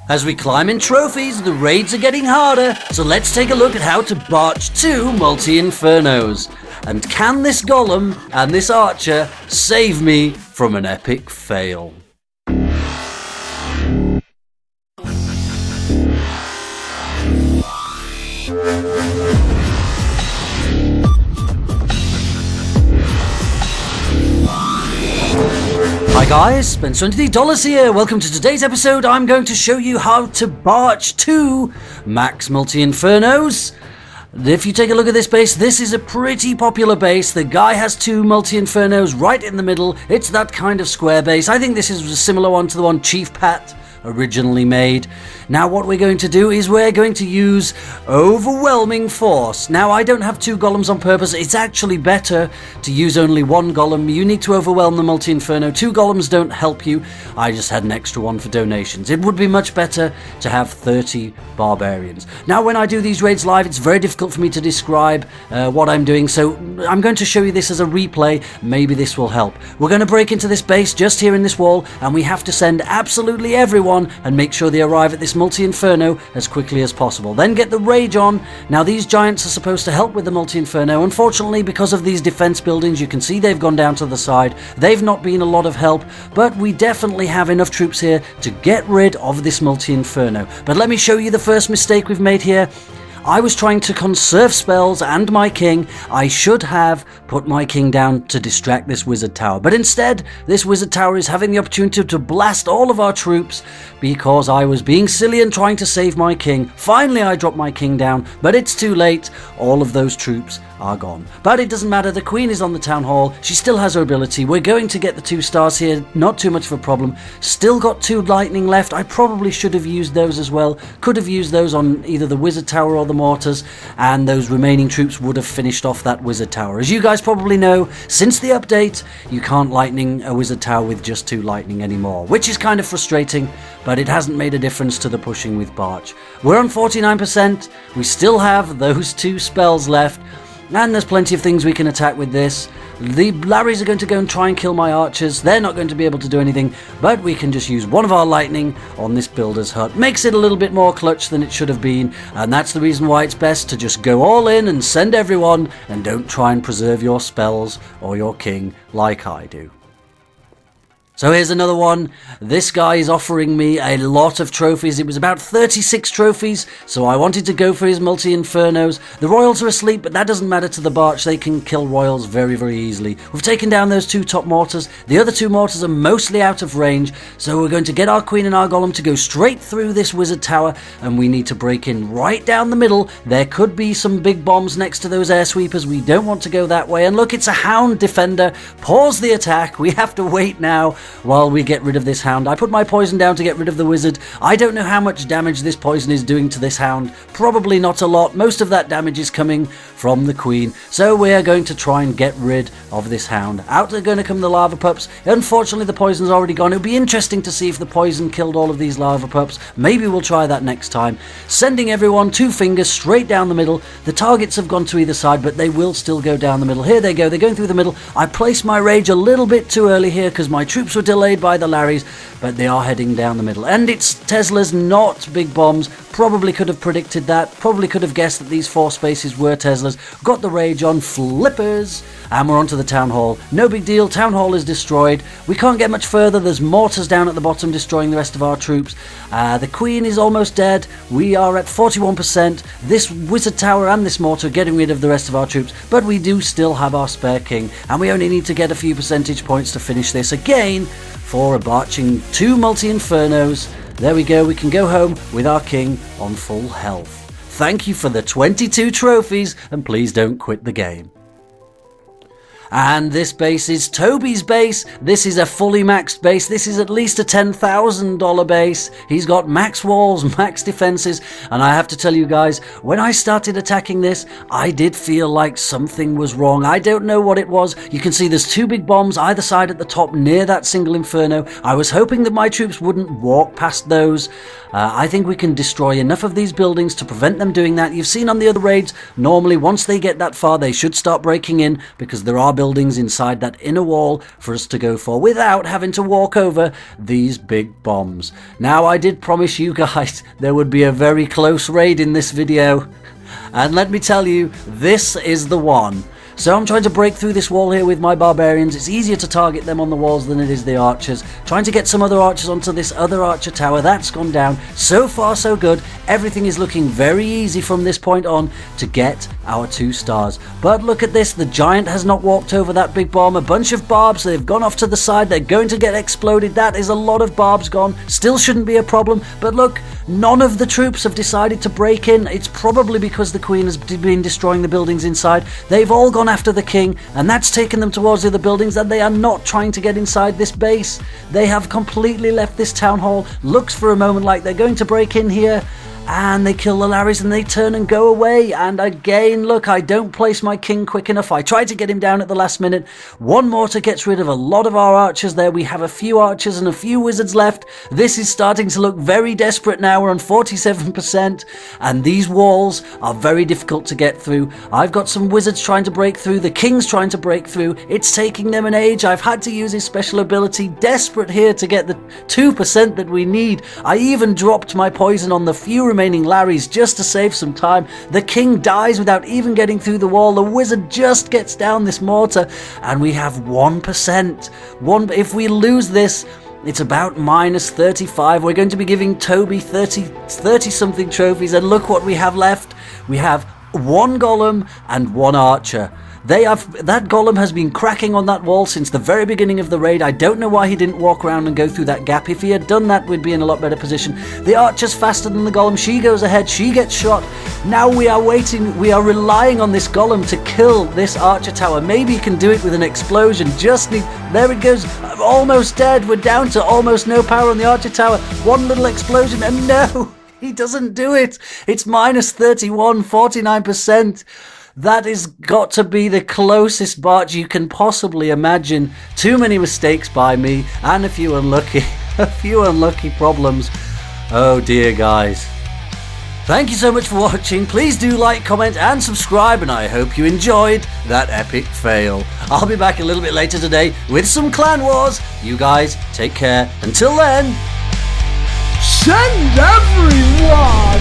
As we climb in trophies, the raids are getting harder, so let's take a look at how to barch 2 multi-infernos. And can this golem and this archer save me from an epic fail? Hi guys, $20 here. Welcome to today's episode. I'm going to show you how to barch 2 max multi-infernos. If you take a look at this base, this is a pretty popular base. The guy has 2 multi-infernos right in the middle. It's that kind of square base. I think this is a similar one to the one Chief Pat originally made. Now what we're going to do is we're going to use overwhelming force. Now I don't have 2 golems on purpose. It's actually better to use only 1 golem. You need to overwhelm the multi-inferno. 2 golems don't help you. I just had an extra one for donations. It would be much better to have 30 barbarians. Now when I do these raids live, it's very difficult for me to describe what I'm doing, so I'm going to show you this as a replay. Maybe this will help. We're going to break into this base just here in this wall, and we have to send absolutely everyone and make sure they arrive at this multi-inferno as quickly as possible. Then get the rage on. Now these giants are supposed to help with the multi-inferno. Unfortunately, because of these defense buildings, you can see they've gone down to the side. They've not been a lot of help, but we definitely have enough troops here to get rid of this multi-inferno. But let me show you the first mistake we've made here. I was trying to conserve spells and my king. I should have put my king down to distract this wizard tower. But instead, this wizard tower is having the opportunity to blast all of our troops because I was being silly and trying to save my king. Finally, I dropped my king down, but it's too late. All of those troops are gone. But it doesn't matter. The queen is on the town hall. She still has her ability. We're going to get the 2 stars here. Not too much of a problem. Still got 2 lightning left. I probably should have used those as well. Could have used those on either the wizard tower or the mortars, and those remaining troops would have finished off that wizard tower. As you guys probably know, since the update, you can't lightning a wizard tower with just 2 lightning anymore, which is kind of frustrating, but it hasn't made a difference to the pushing with barch. We're on 49%. We still have those 2 spells left, and there's plenty of things we can attack with this. The Larrys are going to go and try and kill my archers. They're not going to be able to do anything, but we can just use one of our lightning on this builder's hut. Makes it a little bit more clutch than it should have been, and that's the reason why it's best to just go all in and send everyone, and don't try and preserve your spells or your king like I do. So here's another one. This guy is offering me a lot of trophies. It was about 36 trophies, so I wanted to go for his multi-infernos. The royals are asleep, but that doesn't matter to the barch. They can kill royals very, very easily. We've taken down those 2 top mortars. The other 2 mortars are mostly out of range, so we're going to get our queen and our golem to go straight through this wizard tower, and we need to break in right down the middle. There could be some big bombs next to those air sweepers. We don't want to go that way. And look, it's a hound defender. Pause the attack. We have to wait now while we get rid of this hound. I put my poison down to get rid of the wizard. I don't know how much damage this poison is doing to this hound. Probably not a lot. Most of that damage is coming from the queen. So we are going to try and get rid of this hound. Out are going to come the lava pups. Unfortunately, the poison's already gone. It would be interesting to see if the poison killed all of these lava pups. Maybe we'll try that next time. Sending everyone 2 fingers straight down the middle. The targets have gone to either side, but they will still go down the middle. Here they go. They're going through the middle. I placed my rage a little bit too early here because my troops were delayed by the Larrys, but they are heading down the middle. And it's Teslas, not big bombs. Probably could have predicted that. Probably could have guessed that these 4 spaces were Teslas. Got the rage on flippers, and we're onto the town hall. No big deal. Town hall is destroyed. We can't get much further. There's mortars down at the bottom destroying the rest of our troops. The queen is almost dead. We are at 41%. This wizard tower and this mortar are getting rid of the rest of our troops, but we do still have our spare king, and we only need to get a few percentage points to finish this again for a barching 2 multi-infernos. There we go. We can go home with our king on full health. Thank you for the 22 trophies, and please don't quit the game. And this base is Toby's base. This is a fully maxed base. This is at least a $10,000 base. He's got max walls, max defenses, and I have to tell you guys, when I started attacking this, I did feel like something was wrong. I don't know what it was. You can see there's 2 big bombs either side at the top near that single inferno. I was hoping that my troops wouldn't walk past those. I think we can destroy enough of these buildings to prevent them doing that. You've seen on the other raids, normally once they get that far, they should start breaking in because there are buildings buildings inside that inner wall for us to go for without having to walk over these big bombs. Now, I did promise you guys there would be a very close raid in this video, and let me tell you, this is the one. So I'm trying to break through this wall here with my barbarians. It's easier to target them on the walls than it is the archers. Trying to get some other archers onto this other archer tower. That's gone down. So far so good. Everything is looking very easy from this point on to get our 2 stars. But look at this. The giant has not walked over that big bomb. A bunch of barbs. They've gone off to the side. They're going to get exploded. That is a lot of barbs gone. Still shouldn't be a problem. But look, none of the troops have decided to break in. It's probably because the queen has been destroying the buildings inside. They've all gone after the king, and that's taken them towards the other buildings, and they are not trying to get inside this base. They have completely left this town hall. Looks for a moment like they're going to break in here, and they kill the Larrys and they turn and go away. And again, look, I don't place my king quick enough. I tried to get him down at the last minute. One mortar gets rid of a lot of our archers there. We have a few archers and a few wizards left. This is starting to look very desperate now. We're on 47%, and these walls are very difficult to get through. I've got some wizards trying to break through. The king's trying to break through. It's taking them an age. I've had to use his special ability. Desperate here to get the 2% that we need. I even dropped my poison on the few remaining Larrys just to save some time. The king dies without even getting through the wall. The wizard just gets down this mortar, and we have 1%. If we lose this, it's about minus 35. We're going to be giving Toby 30 something trophies, and look what we have left. We have 1 golem and 1 archer. That golem has been cracking on that wall since the very beginning of the raid. I don't know why he didn't walk around and go through that gap. If he had done that, we'd be in a lot better position. The archer's faster than the golem. She goes ahead. She gets shot. Now we are waiting. We are relying on this golem to kill this archer tower. Maybe he can do it with an explosion. There it goes. Almost dead. We're down to almost no power on the archer tower. One little explosion, and no, he doesn't do it. It's minus 31, 49%. That has got to be the closest barch you can possibly imagine. Too many mistakes by me, and a few unlucky problems. Oh dear, guys. Thank you so much for watching. Please do like, comment, and subscribe, and I hope you enjoyed that epic fail. I'll be back a little bit later today with some clan wars. You guys take care. Until then, send everyone!